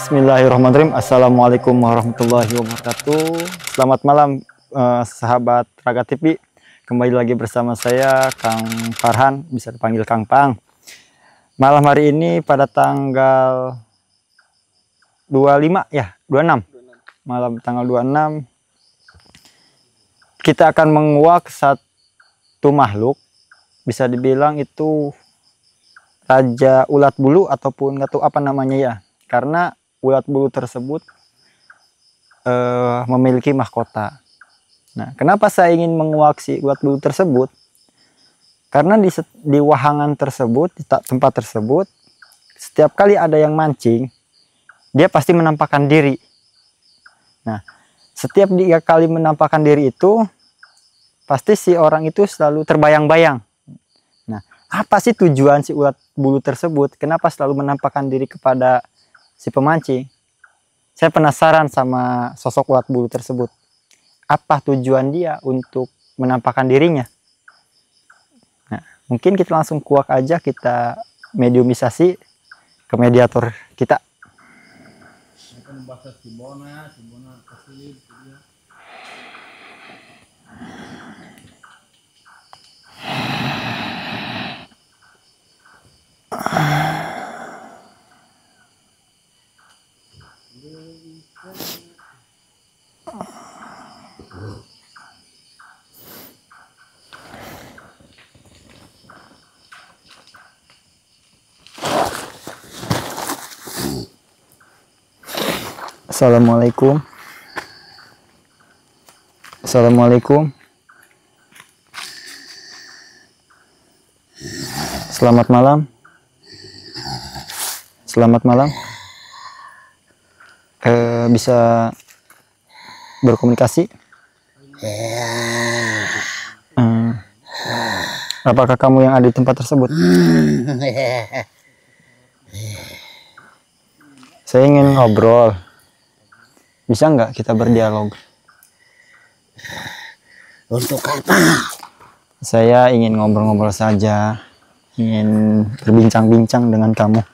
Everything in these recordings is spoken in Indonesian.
Bismillahirrahmanirrahim. Assalamualaikum warahmatullahi wabarakatuh. Selamat malam sahabat Raga TV. Kembali lagi bersama saya Kang Farhan, bisa dipanggil Kang Pang. Malam hari ini pada tanggal 26 ya, 26. Malam tanggal 26 kita akan menguak satu makhluk, bisa dibilang itu raja ulat bulu ataupun nggak tahu apa namanya ya. Karena ulat bulu tersebut memiliki mahkota. Nah, kenapa saya ingin menguak si ulat bulu tersebut? Karena di wahangan tersebut, di tempat tersebut, setiap kali ada yang mancing, dia pasti menampakkan diri. Nah, setiap kali menampakkan diri itu, pasti si orang itu selalu terbayang-bayang. Nah, apa sih tujuan si ulat bulu tersebut? Kenapa selalu menampakkan diri kepada si pemancing? Saya penasaran sama sosok ulat bulu tersebut. Apa tujuan dia untuk menampakkan dirinya? Nah, mungkin kita langsung kuak aja, kita mediumisasi ke mediator kita. Assalamualaikum. Assalamualaikum. Selamat malam. Selamat malam. Bisa berkomunikasi? Apakah kamu yang ada di tempat tersebut? Saya ingin ngobrol. Bisa nggak kita berdialog? Untuk apa? Saya ingin ngobrol-ngobrol saja. Ingin berbincang-bincang dengan kamu.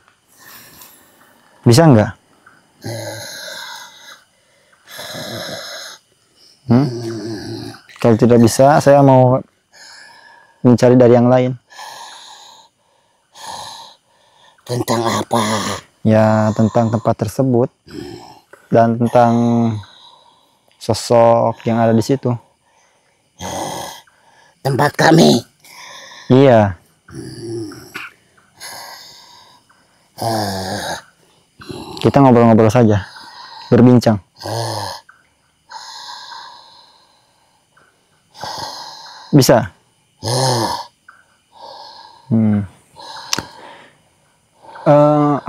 Bisa nggak? Kalau tidak bisa, saya mau mencari dari yang lain. Tentang apa? Ya, tentang tempat tersebut dan tentang sosok yang ada di situ. Tempat kami? Iya. Kita ngobrol-ngobrol saja, berbincang. Bisa?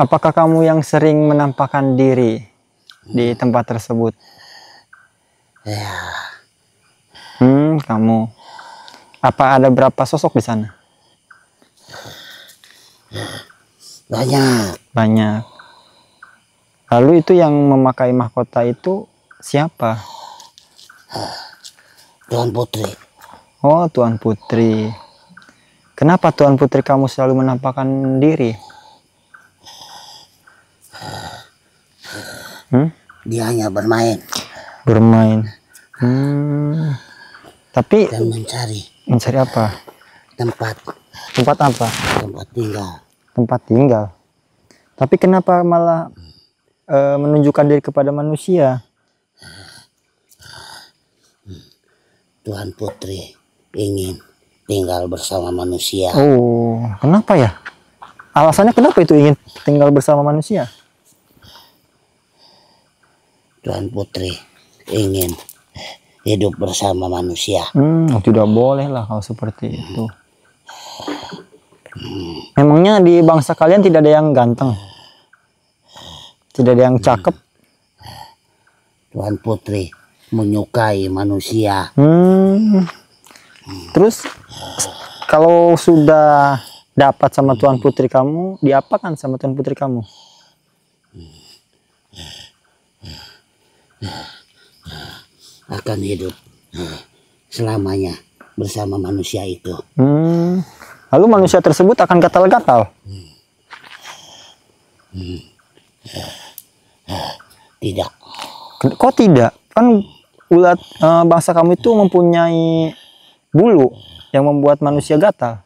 Apakah kamu yang sering menampakkan diri di tempat tersebut? Ya. Kamu. Apa ada berapa sosok di sana? Banyak. Banyak. Lalu itu yang memakai mahkota itu siapa? Tuan Putri. Oh, Tuan Putri. Kenapa Tuan Putri kamu selalu menampakkan diri? Dia hanya bermain. Bermain. Tapi dan mencari apa? tempat Apa? tempat tinggal. Tempat tinggal. Tapi kenapa malah menunjukkan diri kepada manusia? Tuan Putri ingin tinggal bersama manusia. Oh, kenapa ya? Alasannya kenapa itu ingin tinggal bersama manusia? Tuan Putri ingin hidup bersama manusia. Tidak boleh lah kalau seperti itu. Memangnya di bangsa kalian tidak ada yang ganteng? Tidak ada yang cakep? Tuan Putri menyukai manusia. Terus kalau sudah dapat sama Tuan Putri kamu, diapakan sama Tuan Putri kamu? Akan hidup selamanya bersama manusia itu. Lalu manusia tersebut akan gatal-gatal. Tidak. Kok tidak? Kan ulat bangsa kamu itu mempunyai bulu yang membuat manusia gatal.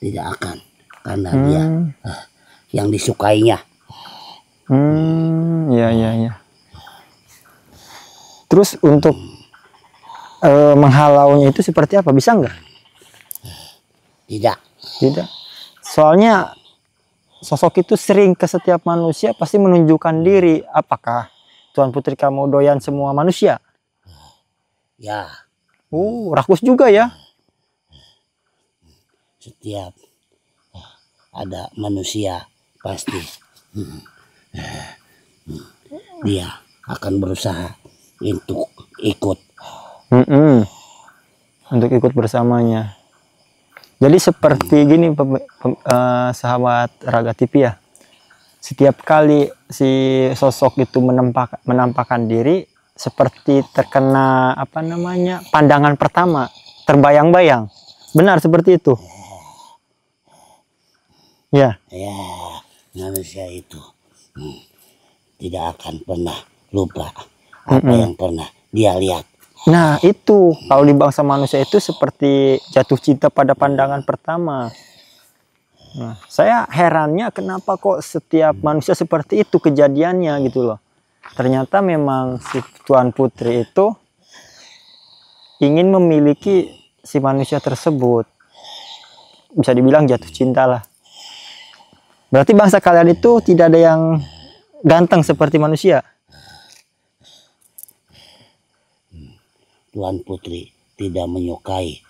Tidak akan, karena dia yang disukainya. Ya, ya, ya. Terus untuk menghalaunya itu seperti apa? Bisa nggak? Tidak. Tidak. Soalnya sosok itu sering ke setiap manusia pasti menunjukkan diri. Apakah Tuan Putri kamu doyan semua manusia? Ya, Rakus juga ya. setiap ada manusia pasti dia akan berusaha untuk ikut. Untuk ikut bersamanya. Jadi seperti gini sahabat Raga TV ya. Setiap kali si sosok itu menampakkan diri seperti terkena pandangan pertama, terbayang-bayang. Benar seperti itu. Ya. Ya, manusia itu tidak akan pernah lupa apa yang pernah dia lihat. Nah itu, kalau di bangsa manusia itu seperti jatuh cinta pada pandangan pertama. Nah, saya herannya kenapa kok setiap manusia seperti itu kejadiannya gitu loh. Ternyata memang si Tuan Putri itu ingin memiliki si manusia tersebut. Bisa dibilang jatuh cinta lah. Berarti bangsa kalian itu tidak ada yang ganteng seperti manusia. Tuan Putri tidak menyukai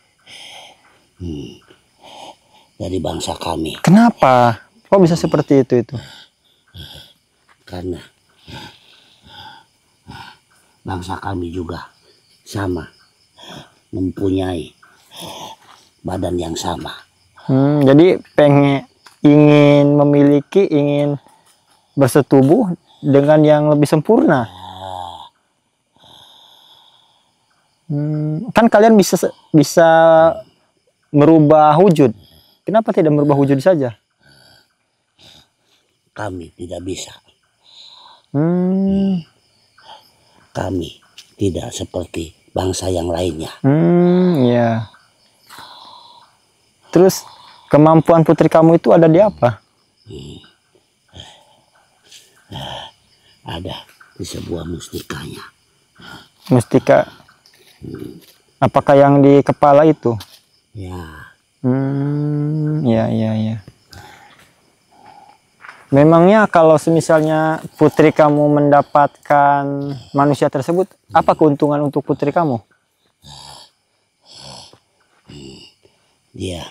dari bangsa kami. Kenapa? Kok bisa seperti itu? Karena bangsa kami juga sama, mempunyai badan yang sama. Jadi ingin bersetubuh dengan yang lebih sempurna. Kan kalian bisa merubah wujud. Kenapa tidak merubah wujud saja? Kami tidak bisa. Kami tidak seperti bangsa yang lainnya. Ya. Terus kemampuan putri kamu itu ada di apa? Ada di sebuah mustikanya. Mustika. Apakah yang di kepala itu? Ya. Ya. Memangnya kalau semisalnya putri kamu mendapatkan manusia tersebut, apa keuntungan untuk putri kamu? Dia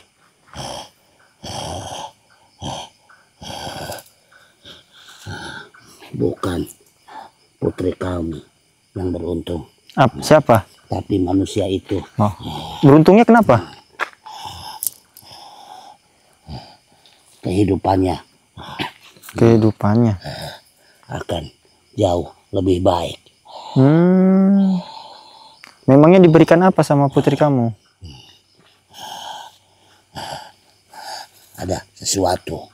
bukan putri kamu yang beruntung. Siapa? Tapi manusia itu. Beruntungnya kenapa? Kehidupannya akan jauh lebih baik. Memangnya diberikan apa sama putri kamu? Ada sesuatu.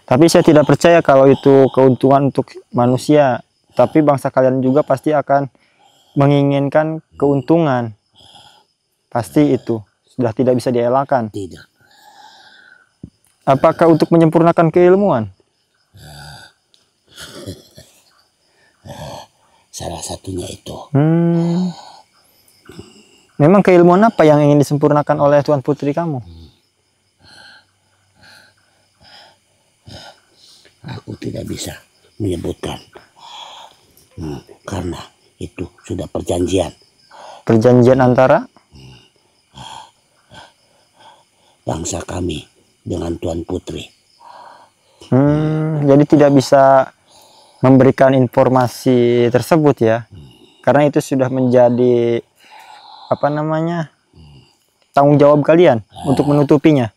Tapi saya tidak percaya kalau itu keuntungan untuk manusia. Tapi bangsa kalian juga pasti akan menginginkan keuntungan. Pasti itu sudah tidak bisa dielakkan. Tidak. Apakah untuk menyempurnakan keilmuan? Salah satunya itu. Memang keilmuan apa yang ingin disempurnakan oleh Tuan Putri kamu? Aku tidak bisa menyebutkan. Karena itu sudah perjanjian. Perjanjian antara? Bangsa kami dengan Tuan Putri. Jadi tidak bisa memberikan informasi tersebut ya. Karena itu sudah menjadi tanggung jawab kalian untuk menutupinya.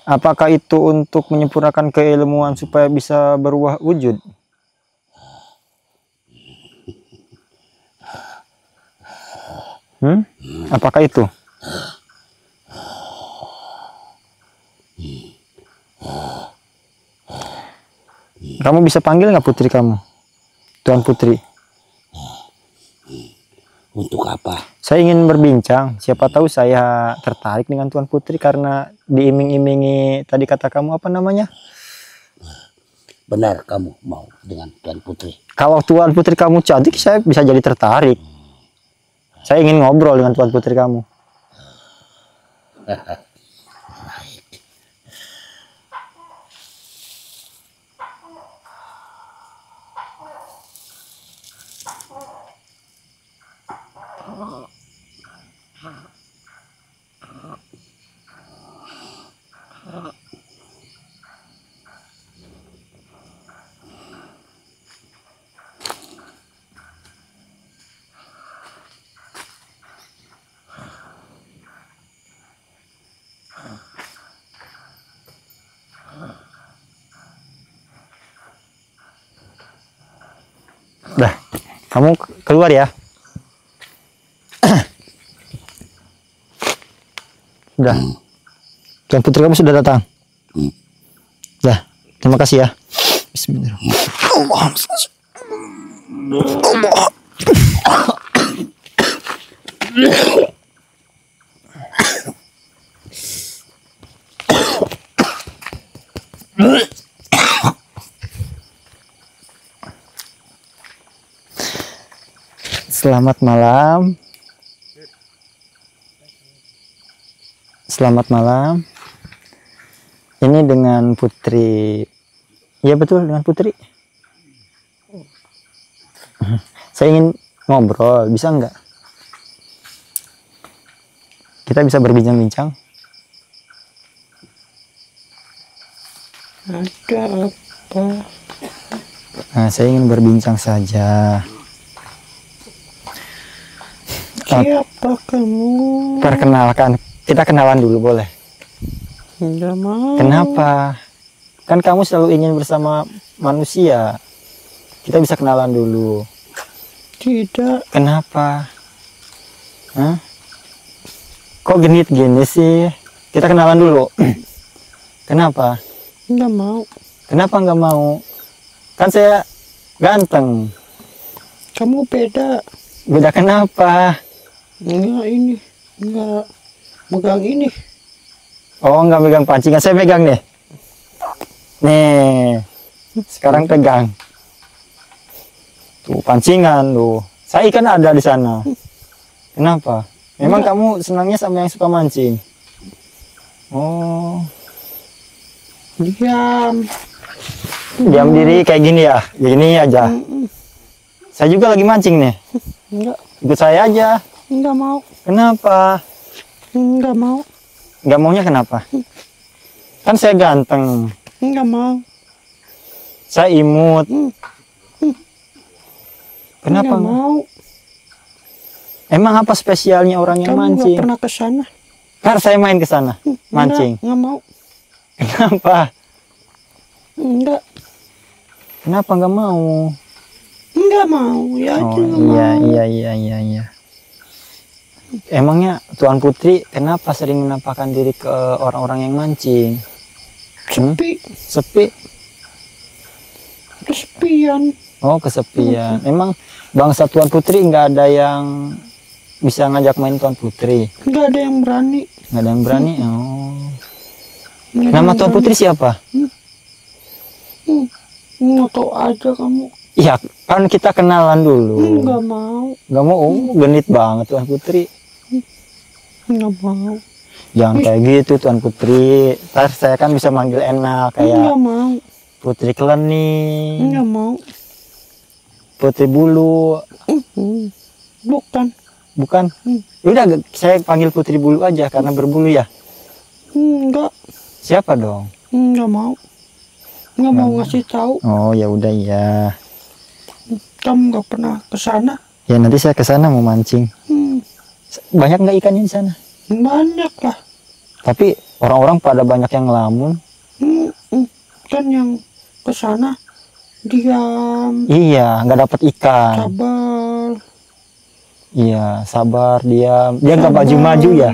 Apakah itu untuk menyempurnakan keilmuan supaya bisa berubah wujud? Apakah itu? Kamu bisa panggil nggak putri kamu? Tuan Putri. Untuk apa? Saya ingin berbincang. Siapa tahu saya tertarik dengan Tuan Putri karena diiming-imingi tadi kata kamu apa namanya? Benar kamu mau dengan Tuan Putri? Kalau Tuan Putri kamu cantik, saya bisa jadi tertarik. Saya ingin ngobrol dengan Tuan Putri kamu. Dah, kamu keluar ya. Sudah. Tuan Putri kamu sudah datang. Dah, terima kasih ya. Bismillahirrahmanirrahim. Selamat malam. Selamat malam. Ini dengan Putri. Ya betul, dengan Putri. Saya ingin ngobrol, bisa nggak? Kita bisa berbincang-bincang. Ada apa? Nah, saya ingin berbincang saja. Siapa kamu? Perkenalkan, kita kenalan dulu boleh? Enggak mau. Kenapa? Kan kamu selalu ingin bersama manusia. Kita bisa kenalan dulu. Tidak. Kenapa? Hah? Kok genit gini sih? Kita kenalan dulu. Kenapa? Enggak mau. Kenapa nggak mau? Kan saya ganteng. Kamu beda. Beda kenapa? Enggak ini. Enggak megang ini. Oh, nggak megang pancingan. Saya pegang nih. Nih. Sekarang pegang. Tuh, pancingan tuh. Saya ikan ada di sana. Kenapa? Memang kamu senangnya sama yang suka mancing? Oh. Diam. Diam diri kayak gini ya? Gini aja. Saya juga lagi mancing nih. Enggak. Ikut saya aja. Enggak mau. Kenapa? Enggak mau. Nggak maunya kenapa? Kan saya ganteng. Enggak mau. Saya imut. Kenapa? Enggak mau. Emang apa spesialnya orang yang Kamu enggak mancing? pernah ke sana. Ntar saya main ke sana mancing. Enggak mau. Kenapa? Enggak. Kenapa nggak mau? Enggak mau. Ya Oh aja enggak iya, mau. iya. Emangnya Tuan Putri kenapa sering menampakkan diri ke orang-orang yang mancing? Sepi. Sepi? Kesepian. Oh, kesepian. Emang bangsa Tuan Putri nggak ada yang bisa ngajak main Tuan Putri? Enggak ada yang berani. Nggak ada yang berani? Oh. Nggak ada Nama yang Tuan berani. Putri siapa? Mau tahu aja kamu. Iya, kan kita kenalan dulu. Enggak mau. Nggak mau? Oh, genit banget Tuan Putri. Enggak mau. Jangan kayak gitu Tuan Putri. Ntar saya kan bisa manggil enak kayak Enggak mau. Putri Klening, Enggak mau. Putri Bulu. Bukan. Bukan? Udah, saya panggil Putri Bulu aja karena berbulu ya. Enggak. Siapa dong? Enggak mau. Enggak mau ngasih tahu. Oh ya udah ya. Kamu enggak pernah ke sana. Ya nanti saya ke sana mau mancing. Banyak nggak ikannya di sana? Banyak lah. Tapi orang-orang pada banyak yang ngelamun. Kan yang ke sana diam, Iya, nggak dapat ikan. sabar. Iya, sabar, diam. Dia nggak Sabar. maju-maju ya.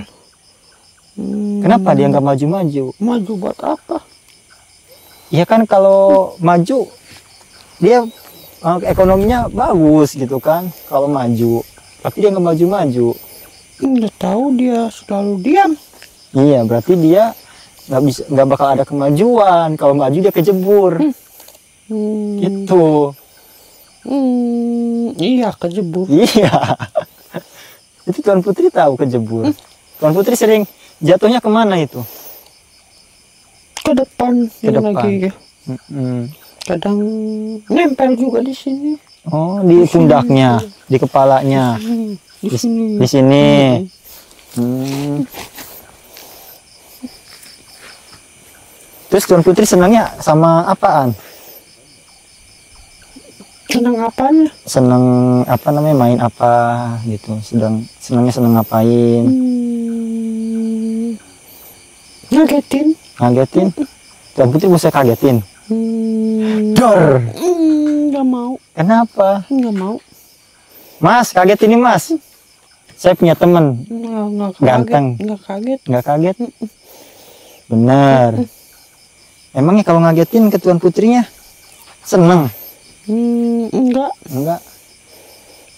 Kenapa dia nggak maju-maju? Maju buat apa? Ya kan kalau maju dia ekonominya bagus gitu kan kalau maju. Tapi dia nggak maju-maju. Udah tahu dia selalu diam. Iya, berarti dia nggak bakal ada kemajuan. Kalau maju dia kejebur. Gitu. Iya, kejebur. Iya. Itu Tuan Putri tahu kejebur. Tuan Putri sering jatuhnya kemana itu? Ke depan, Ke ini depan. lagi. Kadang nempel juga di sini. Oh, di pundaknya, di kepalanya, Di sini. di sini. Hmm. Terus Tuan Putri senangnya sama apaan? Senang apanya? Seneng apa namanya, main apa gitu? Senangnya seneng ngapain? Ngagetin. Ngagetin? Tuan Putri bisa kagetin? Dor! Nggak mau. Kenapa? Nggak mau. Mas, kaget ini mas. Saya punya temen. Nggak kaget. Ganteng. Nggak kaget. Nggak kaget? Bener. Emangnya kalau ngagetin ke Tuan Putrinya seneng? Enggak. Enggak.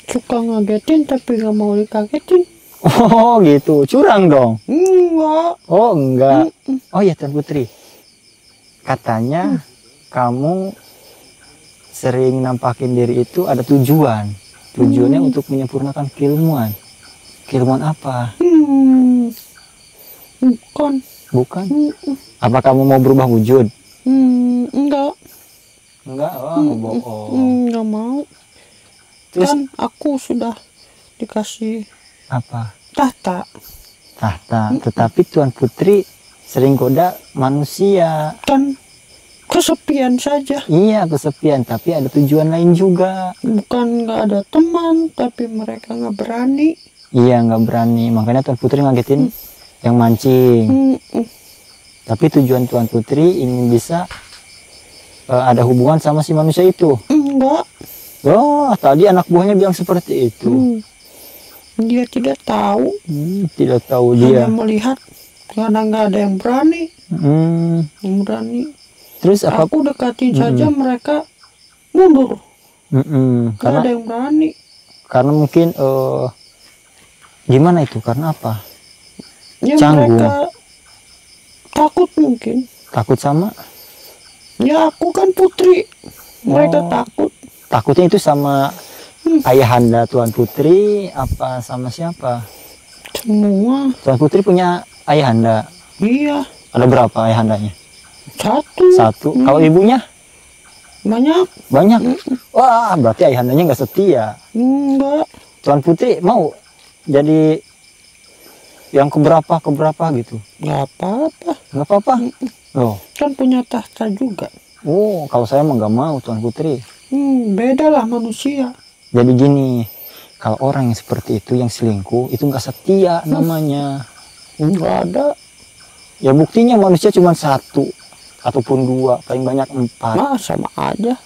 Suka ngagetin tapi nggak mau dikagetin. Oh gitu, curang dong. Enggak. Oh enggak. Oh ya Tuan Putri, katanya kamu sering nampakin diri itu ada tujuan. Tujuannya untuk menyempurnakan keilmuan. Keilmuan apa? Bukan. Bukan? Apa kamu mau berubah wujud? Enggak. Enggak, oh bohong. Nggak mau. Terus Kan aku sudah dikasih apa? tahta. Tahta. Tetapi Tuan Putri sering goda manusia. Kan kesepian saja. Iya, kesepian, tapi ada tujuan lain juga. Bukan nggak ada teman, tapi mereka nggak berani. Iya, nggak berani. Makanya Tuan Putri ngagetin yang mancing. Tapi tujuan Tuan Putri ingin bisa ada hubungan sama si manusia itu. Enggak. Oh, tadi anak buahnya bilang seperti itu. Dia tidak tahu. Tidak tahu Hanya dia. melihat. Karena nggak ada yang berani. Yang berani. Terus apa? Aku dekatin saja mereka mundur. Nggak Karena ada yang berani. karena mungkin gimana itu? Karena apa? Ya Canggung. mereka takut mungkin. Takut sama? Ya aku kan putri. Mereka Oh. takut. Takutnya itu sama ayahanda Tuan Putri apa sama siapa? Semua. Tuan Putri punya ayahanda. Iya. Ada berapa ayahandanya? Satu. Satu. Kalau ibunya Banyak. banyak. Wah, berarti ayahandanya nggak setia. Enggak. Tuan Putri mau jadi yang keberapa gitu? Nggak apa-apa. Nggak apa-apa. Loh, Kan punya tahta juga. oh kalau saya mah nggak mau Tuan Putri. Beda lah manusia. Jadi gini, kalau orang yang seperti itu, yang selingkuh, itu nggak setia namanya. Nggak ada. Ya buktinya manusia cuma satu ataupun dua, paling banyak 4. Sama aja.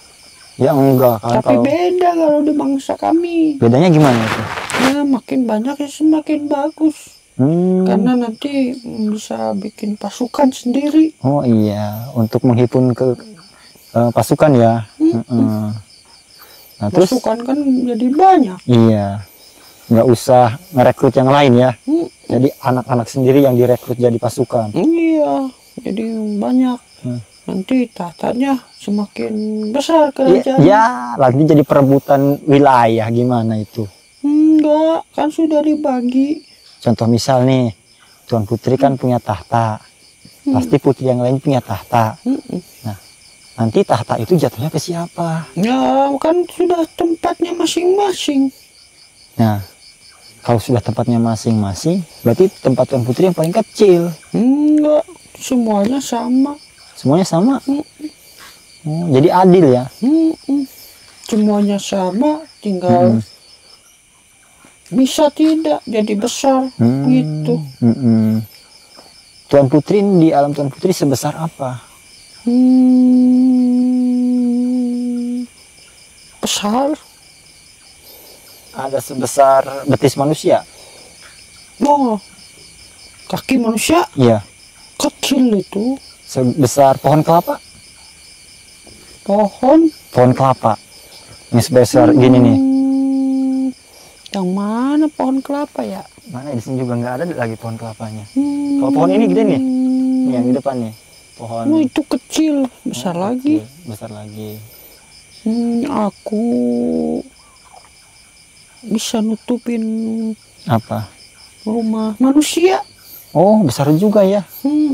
Ya enggak kan. Tapi Kalau beda kalau di bangsa kami. bedanya gimana itu? Ya makin banyak ya semakin bagus. Karena nanti bisa bikin pasukan sendiri. Oh iya, untuk menghimpun ke pasukan ya. Nah, terus Pasukan kan jadi banyak. iya, nggak usah ngerekrut yang lain ya. Jadi anak-anak sendiri yang direkrut jadi pasukan. Iya, jadi banyak. Nanti tahtanya semakin besar kerajaan. Ya, nanti jadi perebutan wilayah gimana itu? Enggak, kan sudah dibagi. Contoh misal nih, Tuan Putri kan punya tahta. Pasti putri yang lain punya tahta. Nah, nanti tahta itu jatuhnya ke siapa? Ya, kan sudah tempatnya masing-masing. Nah, kalau sudah tempatnya masing-masing, berarti tempat Tuan Putri yang paling kecil. Enggak, semuanya sama. Semuanya sama. Oh, jadi adil ya. Semuanya sama, tinggal bisa tidak jadi besar gitu. Tuan Putri di alam Tuan Putri sebesar apa? Besar. Ada sebesar betis manusia. Oh, kaki manusia Iya. kecil itu. Sebesar pohon kelapa. Pohon. Pohon kelapa. Ini sebesar gini nih. Yang mana pohon kelapa ya? Mana di sini juga nggak ada lagi pohon kelapanya. Kalau pohon ini gede nih. Nih yang di depan nih. Pohon. Oh, itu kecil, besar lagi. Kecil, besar lagi. Aku bisa nutupin Apa? rumah manusia. Oh, besar juga ya.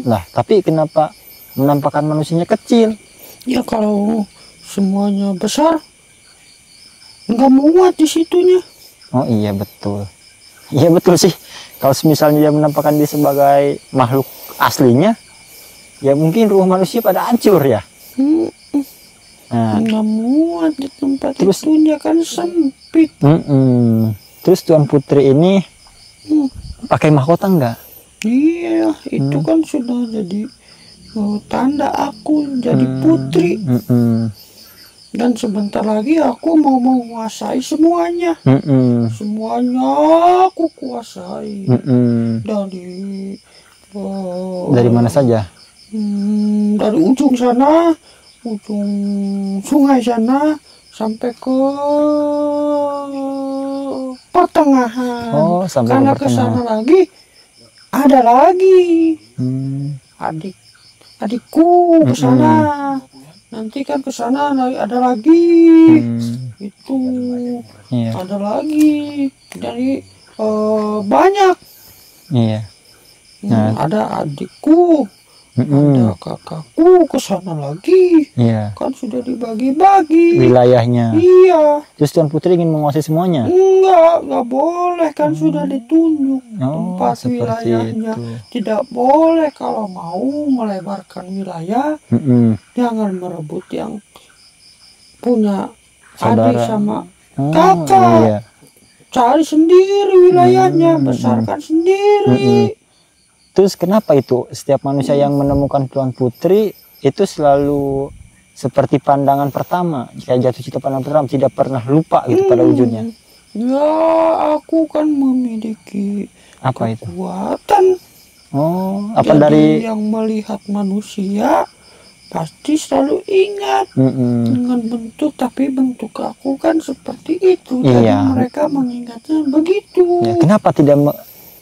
Lah, tapi kenapa menampakkan manusianya kecil? Ya kalau semuanya besar, nggak muat di situnya. Oh iya betul. Iya betul sih. Kalau misalnya dia menampakkan dia sebagai makhluk aslinya, ya mungkin rumah manusia pada hancur ya. Nah, Nggak muat di tempat Terus- itunya kan sempit. terus Tuan Putri ini pakai mahkota nggak? Iya, itu kan sudah jadi tanda aku jadi putri. Dan sebentar lagi aku mau menguasai semuanya. Semuanya aku kuasai. Dari Dari mana saja? dari ujung sana, ujung sungai sana, sampai ke pertengahan. Oh, sampai ke Karena ke pertengahan. sana lagi ada lagi adikku ke sana. Nanti kan ke sana ada lagi. Itu Iya. ada lagi. Jadi banyak. Iya. Ada adikku, ada kakakku ke sana lagi. Iya. Kan sudah dibagi-bagi. Wilayahnya. Iya. Terus Tuan Putri ingin menguasai semuanya. Enggak boleh kan sudah ditunjuk Oh, tempat seperti wilayahnya. itu. Tidak boleh kalau mau melebarkan wilayah, jangan merebut yang punya Saudara. adik sama Oh, kakak. iya. Cari sendiri wilayahnya, besarkan sendiri. Terus kenapa itu setiap manusia yang menemukan Tuan Putri itu selalu seperti pandangan pertama, kayak jatuh cinta pandangan pertama, tidak pernah lupa gitu pada ujungnya? Ya, aku kan memiliki Apa itu? kekuatan. Oh, apa Jadi dari yang melihat manusia pasti selalu ingat dengan bentuk, tapi bentuk aku kan seperti itu. Jadi Iya. mereka mengingatnya begitu. ya, kenapa tidak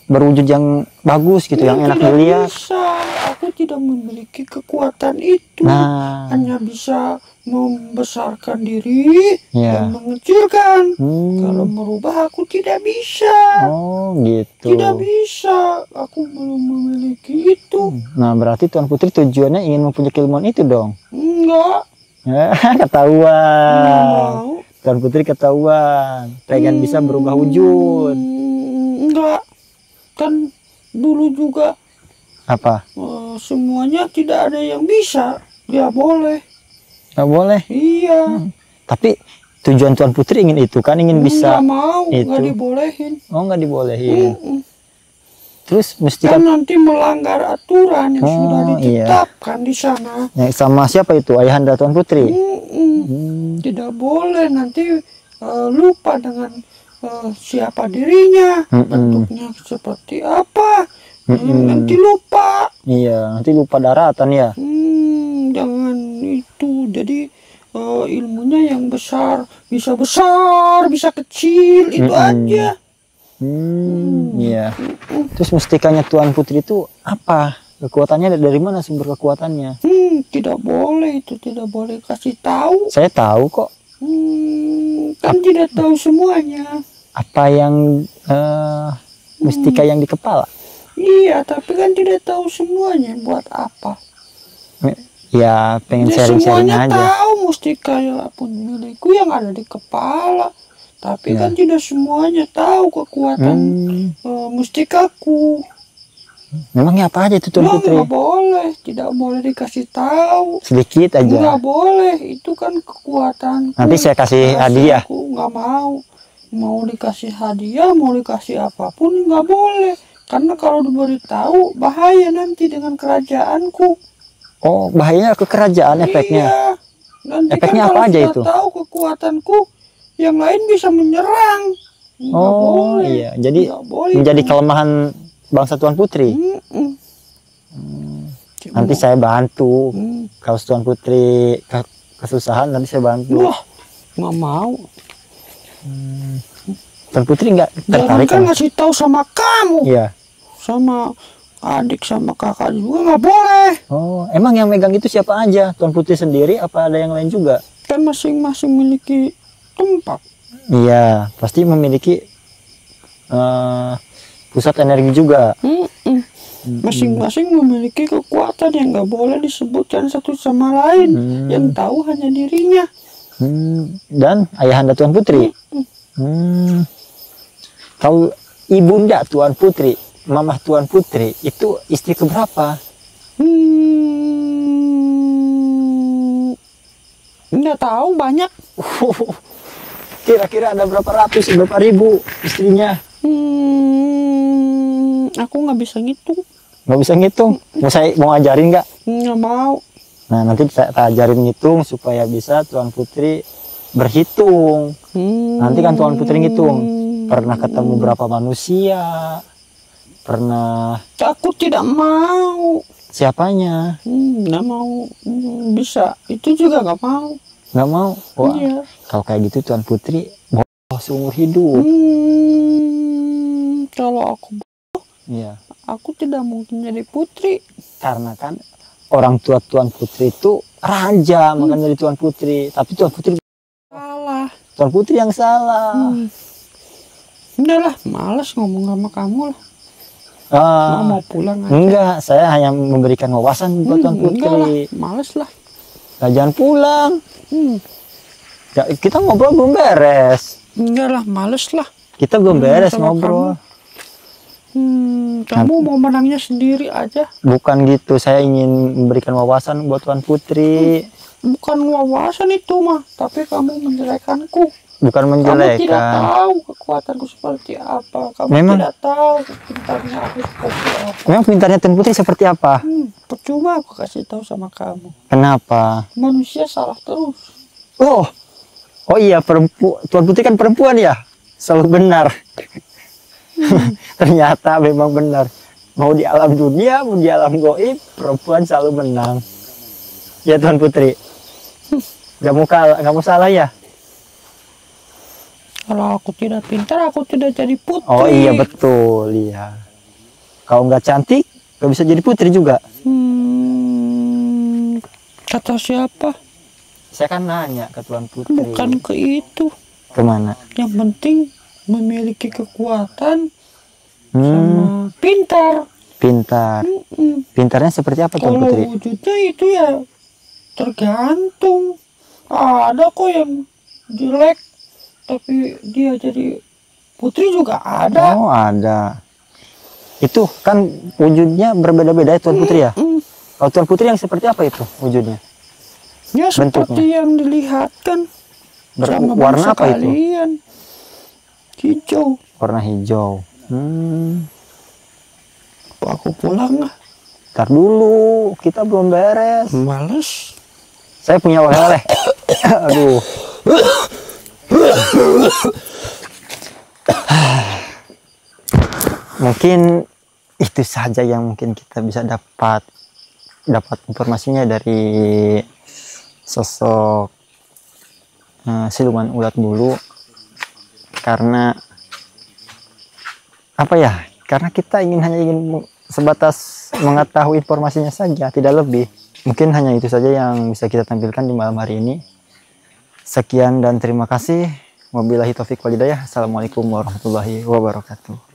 berwujud yang bagus gitu, yang enak Tidak dilihat? bisa. Aku tidak memiliki kekuatan itu. Nah, Hanya bisa membesarkan diri ya. dan mengecilkan. Hmm. Kalau merubah aku tidak bisa. Oh, gitu. Tidak bisa. Aku belum memiliki itu. Nah, berarti Tuan Putri tujuannya ingin mempunyai keilmuan itu dong. Enggak. Ya, ketahuan. Mau. Tuan Putri ketahuan. Pengen bisa berubah wujud. Enggak. Kan dulu juga Apa? semuanya tidak ada yang bisa. Ya boleh. Nggak boleh. Iya. Tapi tujuan Tuan Putri ingin itu kan, ingin bisa. Nggak mau. itu. Nggak dibolehin. Oh, nggak dibolehin. Terus mesti Kan kan nanti melanggar aturan yang sudah Oh, iya. ditetapkan di sana. ya, sama siapa itu? Ayahanda Tuan Putri. Tidak boleh nanti lupa dengan siapa dirinya, bentuknya seperti apa. Nanti lupa. Iya, nanti lupa daratan ya. Jangan itu. Jadi ilmunya yang besar, bisa kecil, itu aja. Iya. Terus mustikanya Tuan Putri itu apa? Kekuatannya dari mana sumber kekuatannya? Tidak boleh itu, tidak boleh kasih tahu. Saya tahu kok. Kan tidak tahu semuanya. Apa yang mustika yang di kepala? Iya, tapi kan tidak tahu semuanya. Buat apa? Ya pengen Ya, sharing-sharing semuanya aja. tahu mustika ya pun milikku yang ada di kepala. Tapi Ya. kan tidak semuanya tahu kekuatan mustikaku. Memangnya apa aja itu Tuan Putri? Nggak boleh, tidak boleh dikasih tahu. Sedikit aja. Nggak boleh, itu kan kekuatan. Nanti saya kasih hadiah. Aku nggak mau. Mau dikasih hadiah, mau dikasih apapun nggak boleh. Karena kalau diberitahu bahaya nanti dengan kerajaanku. Oh, bahayanya ke kerajaan efeknya. Iya. Nanti Efeknya kan apa kalau aja sudah itu? tahu kekuatanku, yang lain bisa menyerang. Nggak Oh, boleh. iya. Jadi Nggak boleh menjadi itu. kelemahan bangsa Tuan Putri. Nanti saya bantu. Hmm. Kalau Tuan Putri kesusahan nanti saya bantu. Wah, nggak mau. Tuan Putri nggak Jangan tertarik kan kan? ngasih tahu sama kamu, Iya. sama adik sama kakak juga nggak boleh. Oh, emang yang megang itu siapa aja? Tuan Putri sendiri apa ada yang lain juga? Kan masing-masing memiliki tempat. Iya, pasti memiliki pusat energi juga. Mm-mm. Masing-masing memiliki kekuatan yang nggak boleh disebutkan satu sama lain. Yang tahu hanya dirinya. Dan ayahanda Tuan Putri. Kalau ibunda Tuan Putri, mamah Tuan Putri itu istri keberapa? Nggak tahu, banyak. Kira-kira ada berapa ratus, berapa ribu istrinya? Aku nggak bisa ngitung. Nggak bisa ngitung. Mau ajarin nggak? Nggak mau. Nah, nanti saya ajarin ngitung supaya bisa Tuan Putri berhitung. Nanti kan Tuan Putri ngitung. Pernah ketemu berapa manusia? Pernah Aku tidak mau. siapanya? Nggak mau. Bisa. Itu juga nggak mau. Nggak mau. Wah, Iya. kalau kayak gitu Tuan Putri bodoh seumur hidup. Kalau Iya. aku tidak mungkin jadi putri. Karena kan orang tua Tuan Putri itu raja, makanya jadi Tuan Putri. Tapi Tuan Putri Salah. Tuan Putri yang salah. Udahlah, malas ngomong sama kamu lah. Ah, Mau pulang aja. enggak, saya hanya memberikan wawasan buat Tuan Enggak lah, Putri. males lah. Nah, jangan pulang. Hmm. Ya, kita ngobrol belum beres. Enggak lah, males lah. Kita belum beres sama ngobrol. Kamu mau menangnya sendiri aja. Bukan gitu, saya ingin memberikan wawasan buat Tuan Putri. Bukan wawasan itu mah, tapi kamu menjelekanku. Bukan Kamu tidak menjelekan. tahu kekuatanku seperti apa. Kamu Memang- tidak tahu pintarnya aku seperti apa. Memang pintarnya Tuan Putri seperti apa? Percuma aku kasih tahu sama kamu. Kenapa? Manusia salah terus. Oh, oh iya, Tuan Putri kan perempuan ya, selalu benar. Ternyata memang benar. Mau di alam dunia, mau di alam goib, perempuan selalu menang. Ya Tuan Putri, nggak mau salah ya. Kalau aku tidak pintar, aku tidak jadi putri. Oh iya betul, iya. Kalau nggak cantik, nggak bisa jadi putri juga. Kata siapa? Saya kan nanya ke Tuan Putri. Bukan ke itu. Kemana? Yang penting memiliki kekuatan Hmm, sama pintar. pintar. Pintarnya seperti apa Tuan Kalau Putri? wujudnya itu ya tergantung. Ada kok yang jelek tapi dia jadi putri juga ada. Oh ada. Itu kan wujudnya berbeda-beda ya Tuan Putri ya. Kalau Tuan Putri yang seperti apa itu wujudnya? Ya seperti Bentuknya. yang dilihatkan sama Warna bangsa apa itu? kalian. Hijau. Warna hijau. Aku pulang lah. Ntar dulu, kita belum beres. Males. Saya punya oleh-oleh. Aduh. Mungkin itu saja yang mungkin kita bisa dapat informasinya dari sosok siluman ulat bulu. Karena apa ya? Karena kita hanya ingin sebatas mengetahui informasinya saja, tidak lebih. Mungkin hanya itu saja yang bisa kita tampilkan di malam hari ini. Sekian dan terima kasih. Wabillahi taufiq walhidayah. Assalamualaikum warahmatullahi wabarakatuh.